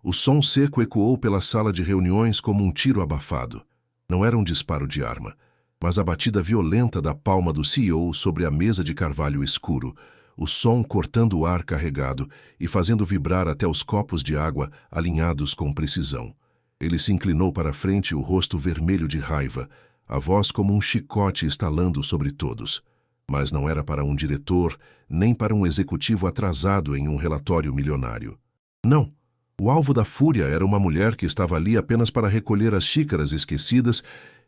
O som seco ecoou pela sala de reuniões como um tiro abafado. Não era um disparo de arma, mas a batida violenta da palma do CEO sobre a mesa de carvalho escuro, o som cortando o ar carregado e fazendo vibrar até os copos de água alinhados com precisão. Ele se inclinou para a frente, o rosto vermelho de raiva, a voz como um chicote estalando sobre todos. Mas não era para um diretor, nem para um executivo atrasado em um relatório milionário. Não. O alvo da fúria era uma mulher que estava ali apenas para recolher as xícaras esquecidas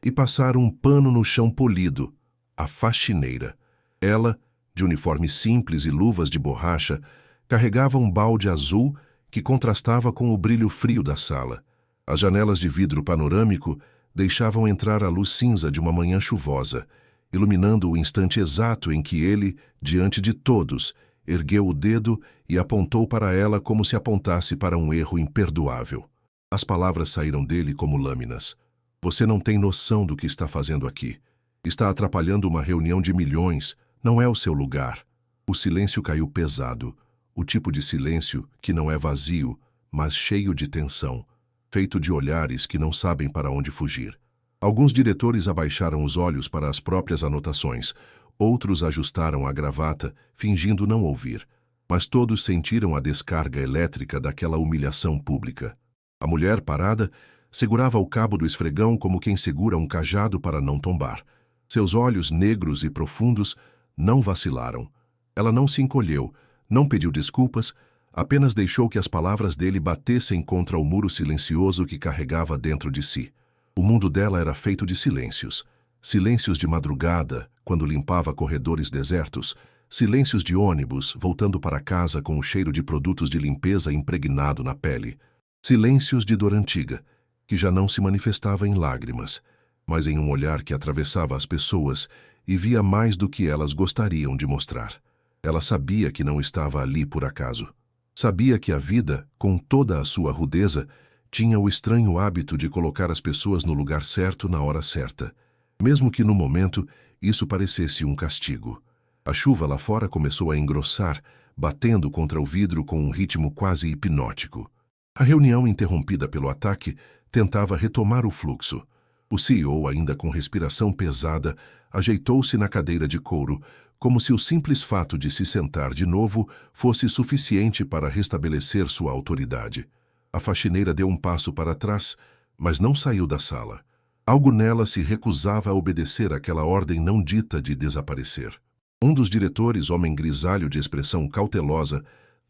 e passar um pano no chão polido, a faxineira. Ela, de uniforme simples e luvas de borracha, carregava um balde azul que contrastava com o brilho frio da sala. As janelas de vidro panorâmico deixavam entrar a luz cinza de uma manhã chuvosa, iluminando o instante exato em que ele, diante de todos, ergueu o dedo e apontou para ela como se apontasse para um erro imperdoável. As palavras saíram dele como lâminas. Você não tem noção do que está fazendo aqui. Está atrapalhando uma reunião de milhões. Não é o seu lugar. O silêncio caiu pesado. O tipo de silêncio que não é vazio, mas cheio de tensão, feito de olhares que não sabem para onde fugir. Alguns diretores abaixaram os olhos para as próprias anotações. Outros ajustaram a gravata, fingindo não ouvir. Mas todos sentiram a descarga elétrica daquela humilhação pública. A mulher, parada, segurava o cabo do esfregão como quem segura um cajado para não tombar. Seus olhos negros e profundos não vacilaram. Ela não se encolheu, não pediu desculpas, apenas deixou que as palavras dele batessem contra o muro silencioso que carregava dentro de si. O mundo dela era feito de silêncios. Silêncios de madrugada, quando limpava corredores desertos, silêncios de ônibus, voltando para casa com o cheiro de produtos de limpeza impregnado na pele, silêncios de dor antiga, que já não se manifestava em lágrimas, mas em um olhar que atravessava as pessoas e via mais do que elas gostariam de mostrar. Ela sabia que não estava ali por acaso. Sabia que a vida, com toda a sua rudeza, tinha o estranho hábito de colocar as pessoas no lugar certo na hora certa, mesmo que no momento isso parecesse um castigo. A chuva lá fora começou a engrossar, batendo contra o vidro com um ritmo quase hipnótico. A reunião, interrompida pelo ataque, tentava retomar o fluxo. O CEO, ainda com respiração pesada, ajeitou-se na cadeira de couro, como se o simples fato de se sentar de novo fosse suficiente para restabelecer sua autoridade. A faxineira deu um passo para trás, mas não saiu da sala. Algo nela se recusava a obedecer àquela ordem não dita de desaparecer. Um dos diretores, homem grisalho de expressão cautelosa,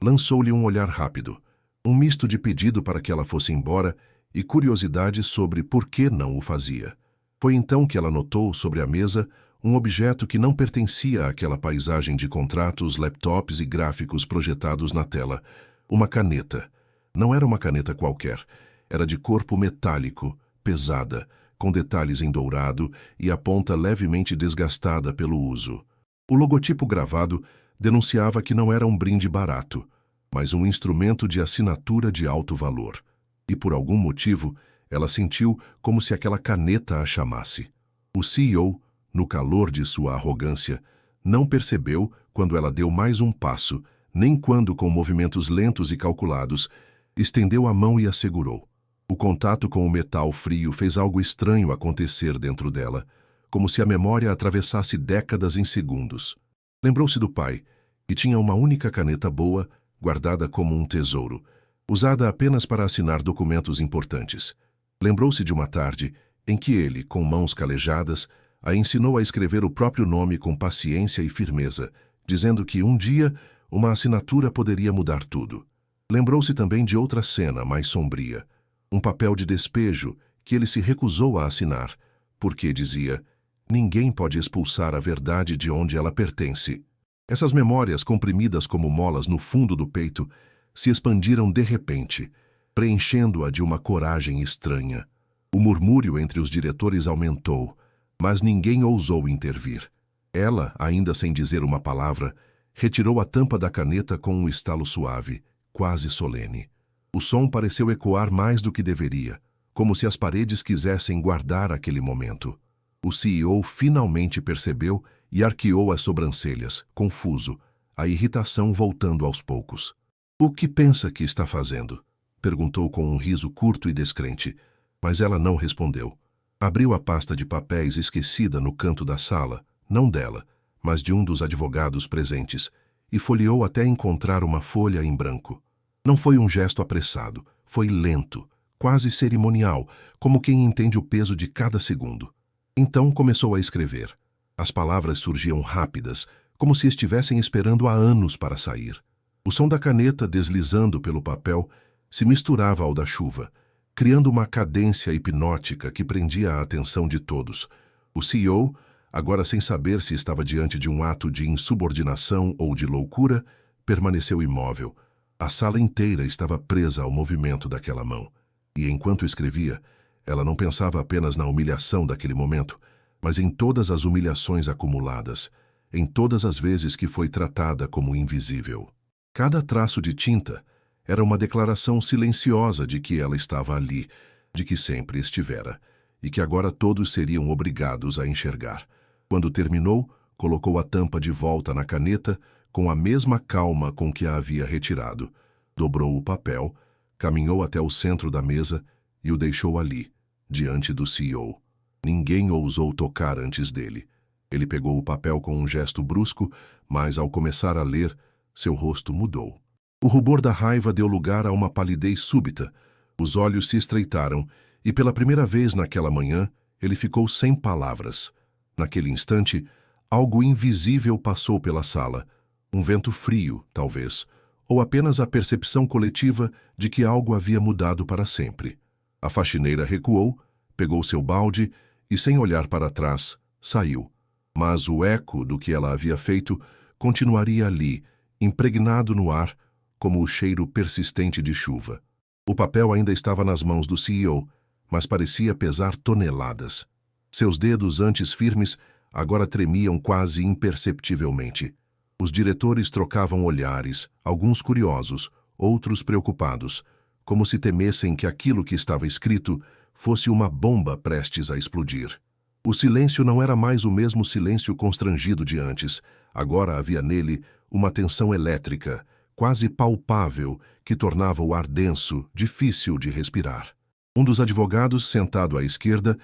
lançou-lhe um olhar rápido, um misto de pedido para que ela fosse embora e curiosidade sobre por que não o fazia. Foi então que ela notou sobre a mesa um objeto que não pertencia àquela paisagem de contratos, laptops e gráficos projetados na tela. Uma caneta. Não era uma caneta qualquer. Era de corpo metálico, pesada, com detalhes em dourado e a ponta levemente desgastada pelo uso. O logotipo gravado denunciava que não era um brinde barato, mas um instrumento de assinatura de alto valor. E por algum motivo, ela sentiu como se aquela caneta a chamasse. O CEO, no calor de sua arrogância, não percebeu quando ela deu mais um passo, nem quando, com movimentos lentos e calculados, estendeu a mão e a segurou. O contato com o metal frio fez algo estranho acontecer dentro dela, como se a memória atravessasse décadas em segundos. Lembrou-se do pai, que tinha uma única caneta boa, guardada como um tesouro, usada apenas para assinar documentos importantes. Lembrou-se de uma tarde em que ele, com mãos calejadas, a ensinou a escrever o próprio nome com paciência e firmeza, dizendo que um dia uma assinatura poderia mudar tudo. Lembrou-se também de outra cena mais sombria, um papel de despejo que ele se recusou a assinar, porque, dizia, ninguém pode expulsar a verdade de onde ela pertence. Essas memórias, comprimidas como molas no fundo do peito, se expandiram de repente, preenchendo-a de uma coragem estranha. O murmúrio entre os diretores aumentou, mas ninguém ousou intervir. Ela, ainda sem dizer uma palavra, retirou a tampa da caneta com um estalo suave, quase solene. O som pareceu ecoar mais do que deveria, como se as paredes quisessem guardar aquele momento. O CEO finalmente percebeu e arqueou as sobrancelhas, confuso, a irritação voltando aos poucos. O que pensa que está fazendo? Perguntou com um riso curto e descrente, mas ela não respondeu. Abriu a pasta de papéis esquecida no canto da sala, não dela, mas de um dos advogados presentes, e folheou até encontrar uma folha em branco. Não foi um gesto apressado, foi lento, quase cerimonial, como quem entende o peso de cada segundo. Então começou a escrever. As palavras surgiam rápidas, como se estivessem esperando há anos para sair. O som da caneta deslizando pelo papel se misturava ao da chuva, criando uma cadência hipnótica que prendia a atenção de todos. O CEO, agora sem saber se estava diante de um ato de insubordinação ou de loucura, permaneceu imóvel. A sala inteira estava presa ao movimento daquela mão. E enquanto escrevia, ela não pensava apenas na humilhação daquele momento, mas em todas as humilhações acumuladas, em todas as vezes que foi tratada como invisível. Cada traço de tinta era uma declaração silenciosa de que ela estava ali, de que sempre estivera, e que agora todos seriam obrigados a enxergar. Quando terminou, colocou a tampa de volta na caneta com a mesma calma com que a havia retirado. Dobrou o papel, caminhou até o centro da mesa e o deixou ali, diante do CEO. Ninguém ousou tocar antes dele. Ele pegou o papel com um gesto brusco, mas ao começar a ler, seu rosto mudou. O rubor da raiva deu lugar a uma palidez súbita. Os olhos se estreitaram e, pela primeira vez naquela manhã, ele ficou sem palavras. Naquele instante, algo invisível passou pela sala. Um vento frio, talvez, ou apenas a percepção coletiva de que algo havia mudado para sempre. A faxineira recuou, pegou seu balde e, sem olhar para trás, saiu. Mas o eco do que ela havia feito continuaria ali, impregnado no ar, como o cheiro persistente de chuva. O papel ainda estava nas mãos do CEO, mas parecia pesar toneladas. Seus dedos, antes firmes, agora tremiam quase imperceptivelmente. Os diretores trocavam olhares, alguns curiosos, outros preocupados, como se temessem que aquilo que estava escrito fosse uma bomba prestes a explodir. O silêncio não era mais o mesmo silêncio constrangido de antes. Agora havia nele uma tensão elétrica, quase palpável, que tornava o ar denso, difícil de respirar. Um dos advogados, sentado à esquerda,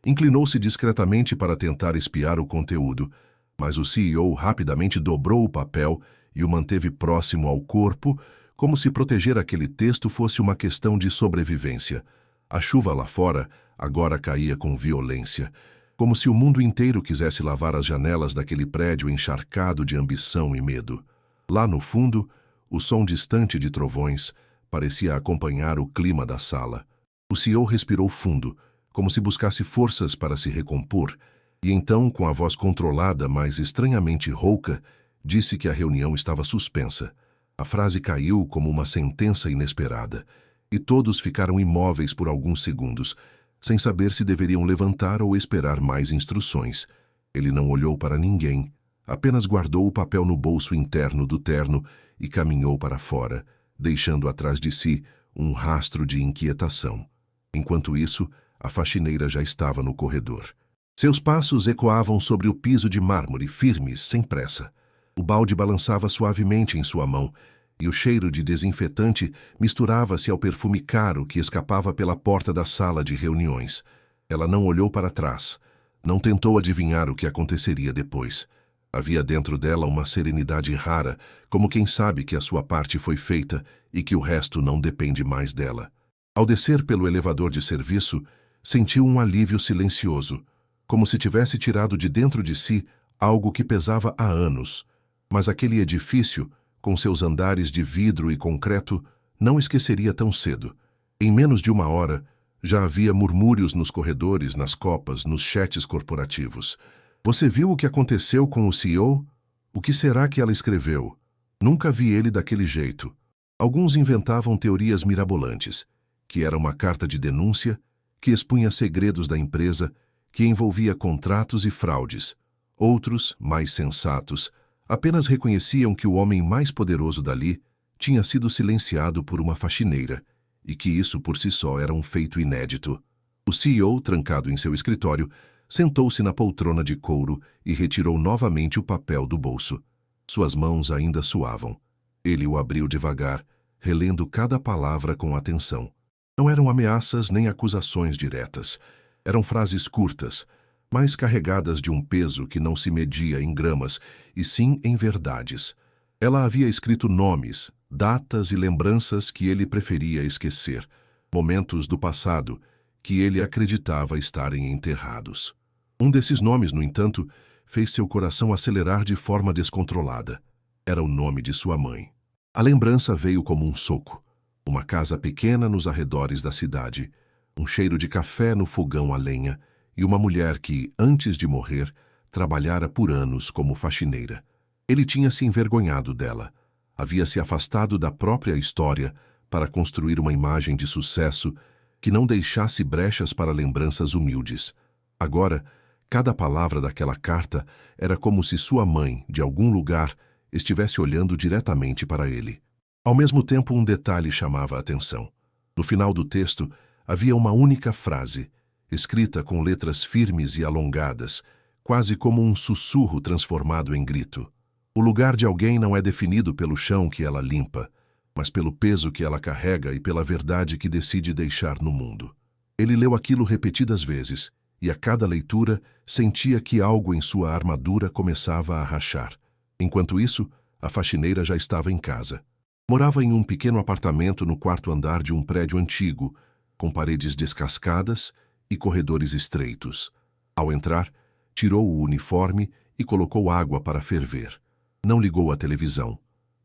inclinou-se discretamente para tentar espiar o conteúdo, mas o CEO rapidamente dobrou o papel e o manteve próximo ao corpo, como se proteger aquele texto fosse uma questão de sobrevivência. A chuva lá fora agora caía com violência, como se o mundo inteiro quisesse lavar as janelas daquele prédio encharcado de ambição e medo. Lá no fundo, o som distante de trovões parecia acompanhar o clima da sala. O CEO respirou fundo, como se buscasse forças para se recompor, e então, com a voz controlada, mas estranhamente rouca, disse que a reunião estava suspensa. A frase caiu como uma sentença inesperada, e todos ficaram imóveis por alguns segundos, sem saber se deveriam levantar ou esperar mais instruções. Ele não olhou para ninguém, apenas guardou o papel no bolso interno do terno e caminhou para fora, deixando atrás de si um rastro de inquietação. Enquanto isso, a faxineira já estava no corredor. Seus passos ecoavam sobre o piso de mármore, firmes, sem pressa. O balde balançava suavemente em sua mão, e o cheiro de desinfetante misturava-se ao perfume caro que escapava pela porta da sala de reuniões. Ela não olhou para trás, não tentou adivinhar o que aconteceria depois. Havia dentro dela uma serenidade rara, como quem sabe que a sua parte foi feita e que o resto não depende mais dela. Ao descer pelo elevador de serviço, sentiu um alívio silencioso, como se tivesse tirado de dentro de si algo que pesava há anos. Mas aquele edifício, com seus andares de vidro e concreto, não esqueceria tão cedo. Em menos de uma hora, já havia murmúrios nos corredores, nas copas, nos chats corporativos. Você viu o que aconteceu com o CEO? O que será que ela escreveu? Nunca vi ele daquele jeito. Alguns inventavam teorias mirabolantes, que era uma carta de denúncia, que expunha segredos da empresa, que envolvia contratos e fraudes. Outros, mais sensatos, apenas reconheciam que o homem mais poderoso dali tinha sido silenciado por uma faxineira, e que isso por si só era um feito inédito. O CEO, trancado em seu escritório, sentou-se na poltrona de couro e retirou novamente o papel do bolso. Suas mãos ainda suavam. Ele o abriu devagar, relendo cada palavra com atenção. Não eram ameaças nem acusações diretas. Eram frases curtas, mas carregadas de um peso que não se media em gramas, e sim em verdades. Ela havia escrito nomes, datas e lembranças que ele preferia esquecer, momentos do passado que ele acreditava estarem enterrados. Um desses nomes, no entanto, fez seu coração acelerar de forma descontrolada. Era o nome de sua mãe. A lembrança veio como um soco. Uma casa pequena nos arredores da cidade, um cheiro de café no fogão a lenha e uma mulher que, antes de morrer, trabalhara por anos como faxineira. Ele tinha se envergonhado dela. Havia se afastado da própria história para construir uma imagem de sucesso que não deixasse brechas para lembranças humildes. Agora, cada palavra daquela carta era como se sua mãe, de algum lugar, estivesse olhando diretamente para ele. Ao mesmo tempo, um detalhe chamava a atenção. No final do texto, havia uma única frase, escrita com letras firmes e alongadas, quase como um sussurro transformado em grito. O lugar de alguém não é definido pelo chão que ela limpa, mas pelo peso que ela carrega e pela verdade que decide deixar no mundo. Ele leu aquilo repetidas vezes, e a cada leitura sentia que algo em sua armadura começava a rachar. Enquanto isso, a faxineira já estava em casa. Morava em um pequeno apartamento no quarto andar de um prédio antigo, com paredes descascadas e corredores estreitos. Ao entrar, tirou o uniforme e colocou água para ferver. Não ligou a televisão.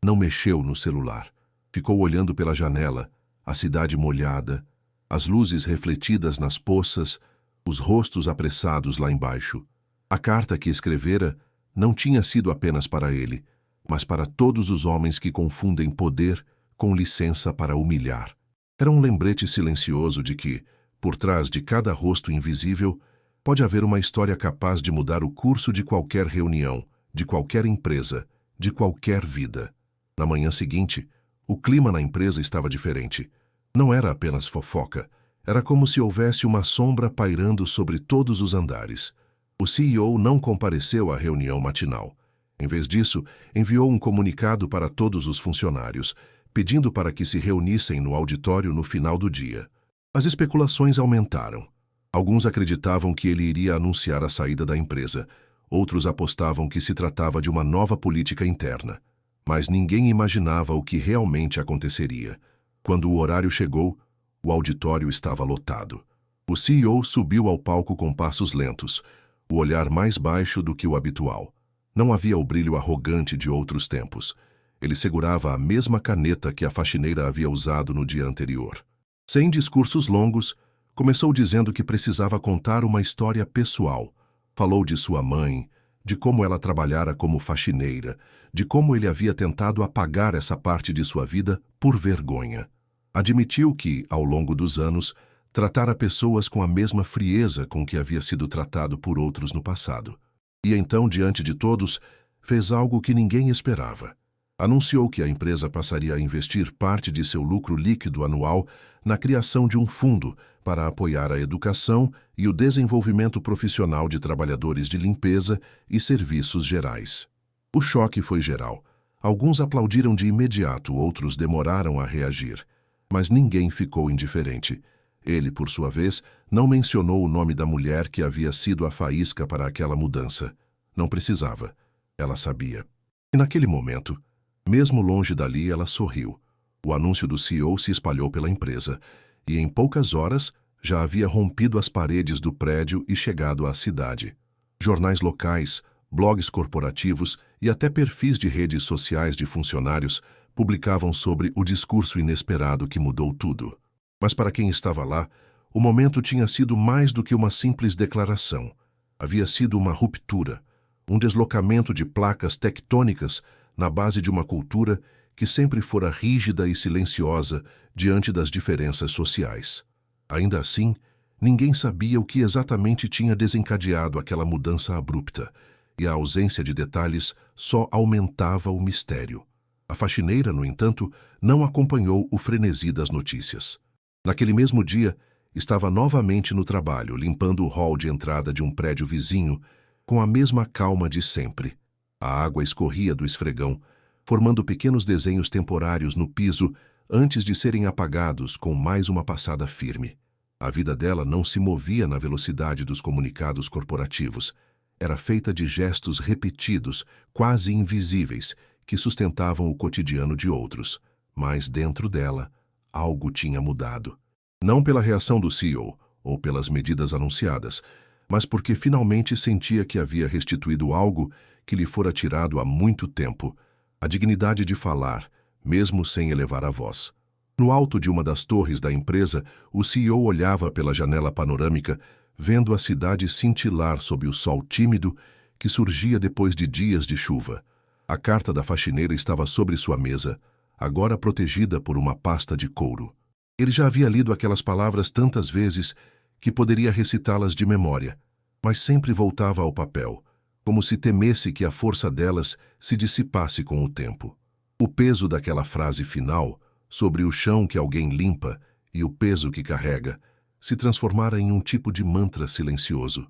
Não mexeu no celular. Ficou olhando pela janela, a cidade molhada, as luzes refletidas nas poças, os rostos apressados lá embaixo. A carta que escrevera não tinha sido apenas para ele, mas para todos os homens que confundem poder com licença para humilhar. Era um lembrete silencioso de que, por trás de cada rosto invisível, pode haver uma história capaz de mudar o curso de qualquer reunião, de qualquer empresa, de qualquer vida. Na manhã seguinte, o clima na empresa estava diferente. Não era apenas fofoca. Era como se houvesse uma sombra pairando sobre todos os andares. O CEO não compareceu à reunião matinal. Em vez disso, enviou um comunicado para todos os funcionários, pedindo para que se reunissem no auditório no final do dia. As especulações aumentaram. Alguns acreditavam que ele iria anunciar a saída da empresa. Outros apostavam que se tratava de uma nova política interna. Mas ninguém imaginava o que realmente aconteceria. Quando o horário chegou, o auditório estava lotado. O CEO subiu ao palco com passos lentos, o olhar mais baixo do que o habitual. Não havia o brilho arrogante de outros tempos. Ele segurava a mesma caneta que a faxineira havia usado no dia anterior. Sem discursos longos, começou dizendo que precisava contar uma história pessoal. Falou de sua mãe, de como ela trabalhara como faxineira, de como ele havia tentado apagar essa parte de sua vida por vergonha. Admitiu que, ao longo dos anos, tratara pessoas com a mesma frieza com que havia sido tratado por outros no passado. E então, diante de todos, fez algo que ninguém esperava. Anunciou que a empresa passaria a investir parte de seu lucro líquido anual na criação de um fundo para apoiar a educação e o desenvolvimento profissional de trabalhadores de limpeza e serviços gerais. O choque foi geral. Alguns aplaudiram de imediato, outros demoraram a reagir. Mas ninguém ficou indiferente. Ele, por sua vez, não mencionou o nome da mulher que havia sido a faísca para aquela mudança. Não precisava. Ela sabia. E naquele momento, mesmo longe dali, ela sorriu. O anúncio do CEO se espalhou pela empresa, e em poucas horas já havia rompido as paredes do prédio e chegado à cidade. Jornais locais, blogs corporativos e até perfis de redes sociais de funcionários publicavam sobre o discurso inesperado que mudou tudo. Mas para quem estava lá, o momento tinha sido mais do que uma simples declaração. Havia sido uma ruptura, um deslocamento de placas tectônicas na base de uma cultura que sempre fora rígida e silenciosa diante das diferenças sociais. Ainda assim, ninguém sabia o que exatamente tinha desencadeado aquela mudança abrupta, e a ausência de detalhes só aumentava o mistério. A faxineira, no entanto, não acompanhou o frenesi das notícias. Naquele mesmo dia, estava novamente no trabalho, limpando o hall de entrada de um prédio vizinho, com a mesma calma de sempre. A água escorria do esfregão, formando pequenos desenhos temporários no piso antes de serem apagados com mais uma passada firme. A vida dela não se movia na velocidade dos comunicados corporativos. Era feita de gestos repetidos, quase invisíveis, que sustentavam o cotidiano de outros. Mas dentro dela, algo tinha mudado. Não pela reação do CEO ou pelas medidas anunciadas, mas porque finalmente sentia que havia restituído algo que lhe fora tirado há muito tempo: a dignidade de falar, mesmo sem elevar a voz. No alto de uma das torres da empresa, o CEO olhava pela janela panorâmica, vendo a cidade cintilar sob o sol tímido que surgia depois de dias de chuva. A carta da faxineira estava sobre sua mesa, agora protegida por uma pasta de couro. Ele já havia lido aquelas palavras tantas vezes que poderia recitá-las de memória, mas sempre voltava ao papel, como se temesse que a força delas se dissipasse com o tempo. O peso daquela frase final, sobre o chão que alguém limpa e o peso que carrega, se transformara em um tipo de mantra silencioso.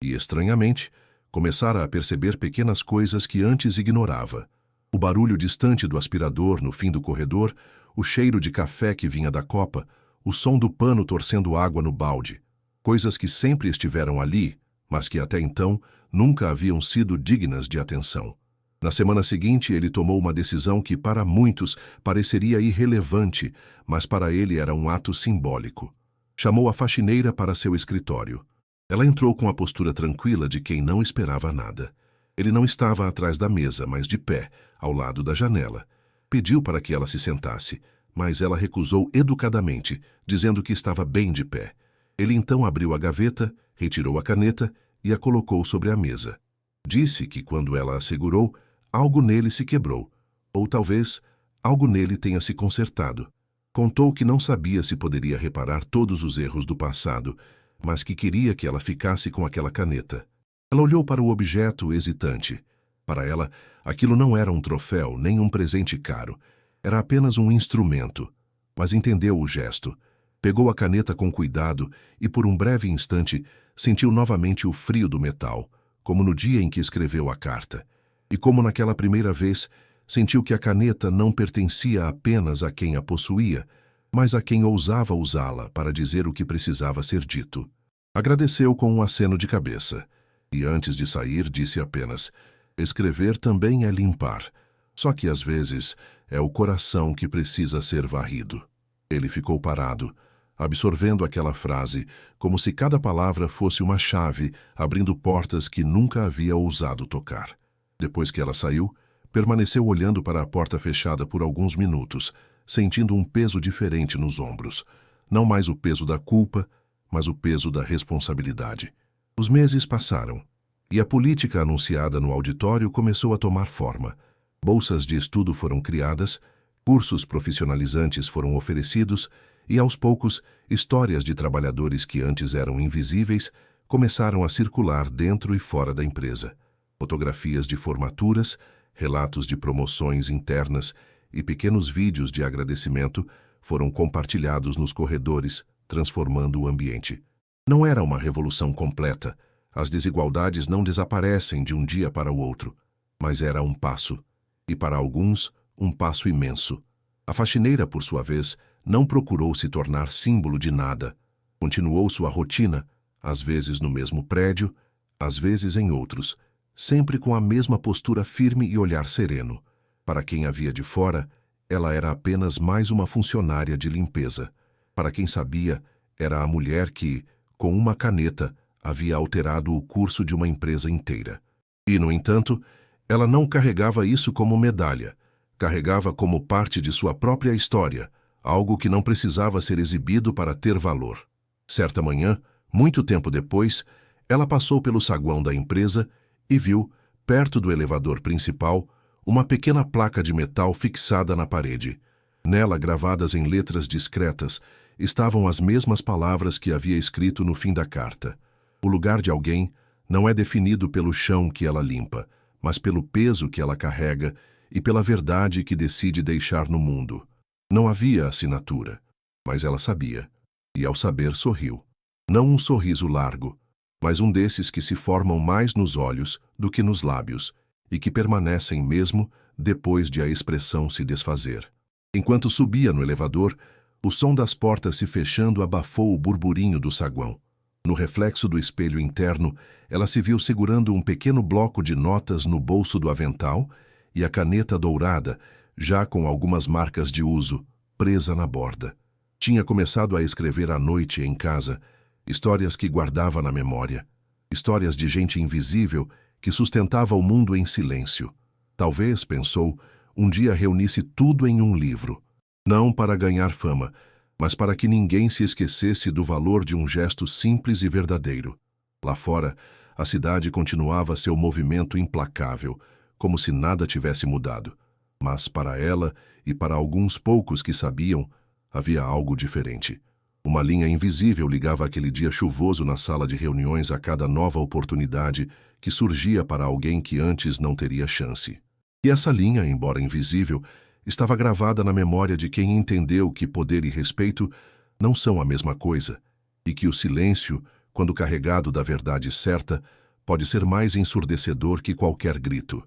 E, estranhamente, começara a perceber pequenas coisas que antes ignorava. O barulho distante do aspirador no fim do corredor, o cheiro de café que vinha da copa, o som do pano torcendo água no balde. Coisas que sempre estiveram ali, mas que até então nunca haviam sido dignas de atenção. Na semana seguinte, ele tomou uma decisão que para muitos pareceria irrelevante, mas para ele era um ato simbólico. Chamou a faxineira para seu escritório. Ela entrou com a postura tranquila de quem não esperava nada. Ele não estava atrás da mesa, mas de pé, ao lado da janela. Pediu para que ela se sentasse, mas ela recusou educadamente, dizendo que estava bem de pé. Ele então abriu a gaveta, retirou a caneta e a colocou sobre a mesa. Disse que quando ela a segurou, algo nele se quebrou, ou talvez algo nele tenha se consertado. Contou que não sabia se poderia reparar todos os erros do passado, mas que queria que ela ficasse com aquela caneta. Ela olhou para o objeto hesitante. Para ela, aquilo não era um troféu nem um presente caro. Era apenas um instrumento. Mas entendeu o gesto. Pegou a caneta com cuidado e, por um breve instante, sentiu novamente o frio do metal, como no dia em que escreveu a carta. E como naquela primeira vez, sentiu que a caneta não pertencia apenas a quem a possuía, mas a quem ousava usá-la para dizer o que precisava ser dito. Agradeceu com um aceno de cabeça, e antes de sair disse apenas: escrever também é limpar, só que às vezes é o coração que precisa ser varrido. Ele ficou parado, absorvendo aquela frase, como se cada palavra fosse uma chave, abrindo portas que nunca havia ousado tocar. Depois que ela saiu, permaneceu olhando para a porta fechada por alguns minutos, sentindo um peso diferente nos ombros. Não mais o peso da culpa, mas o peso da responsabilidade. Os meses passaram, e a política anunciada no auditório começou a tomar forma. Bolsas de estudo foram criadas, cursos profissionalizantes foram oferecidos, e aos poucos, histórias de trabalhadores que antes eram invisíveis começaram a circular dentro e fora da empresa. Fotografias de formaturas, relatos de promoções internas e pequenos vídeos de agradecimento foram compartilhados nos corredores, transformando o ambiente. Não era uma revolução completa. As desigualdades não desaparecem de um dia para o outro, mas era um passo, e para alguns, um passo imenso. A faxineira, por sua vez, não procurou se tornar símbolo de nada. Continuou sua rotina, às vezes no mesmo prédio, às vezes em outros, sempre com a mesma postura firme e olhar sereno. Para quem a via de fora, ela era apenas mais uma funcionária de limpeza. Para quem sabia, era a mulher que, com uma caneta, havia alterado o curso de uma empresa inteira. E, no entanto, ela não carregava isso como medalha. Carregava como parte de sua própria história, algo que não precisava ser exibido para ter valor. Certa manhã, muito tempo depois, ela passou pelo saguão da empresa e viu, perto do elevador principal, uma pequena placa de metal fixada na parede. Nela, gravadas em letras discretas, estavam as mesmas palavras que havia escrito no fim da carta. O lugar de alguém não é definido pelo chão que ela limpa, mas pelo peso que ela carrega e pela verdade que decide deixar no mundo. Não havia assinatura, mas ela sabia, e ao saber sorriu. Não um sorriso largo, mas um desses que se formam mais nos olhos do que nos lábios e que permanecem mesmo depois de a expressão se desfazer. Enquanto subia no elevador, o som das portas se fechando abafou o burburinho do saguão. No reflexo do espelho interno, ela se viu segurando um pequeno bloco de notas no bolso do avental e a caneta dourada, já com algumas marcas de uso, presa na borda. Tinha começado a escrever à noite em casa, histórias que guardava na memória. Histórias de gente invisível que sustentava o mundo em silêncio. Talvez, pensou, um dia reunisse tudo em um livro. Não para ganhar fama, mas para que ninguém se esquecesse do valor de um gesto simples e verdadeiro. Lá fora, a cidade continuava seu movimento implacável, como se nada tivesse mudado. Mas para ela e para alguns poucos que sabiam, havia algo diferente. Uma linha invisível ligava aquele dia chuvoso na sala de reuniões a cada nova oportunidade que surgia para alguém que antes não teria chance. E essa linha, embora invisível, estava gravada na memória de quem entendeu que poder e respeito não são a mesma coisa, e que o silêncio, quando carregado da verdade certa, pode ser mais ensurdecedor que qualquer grito.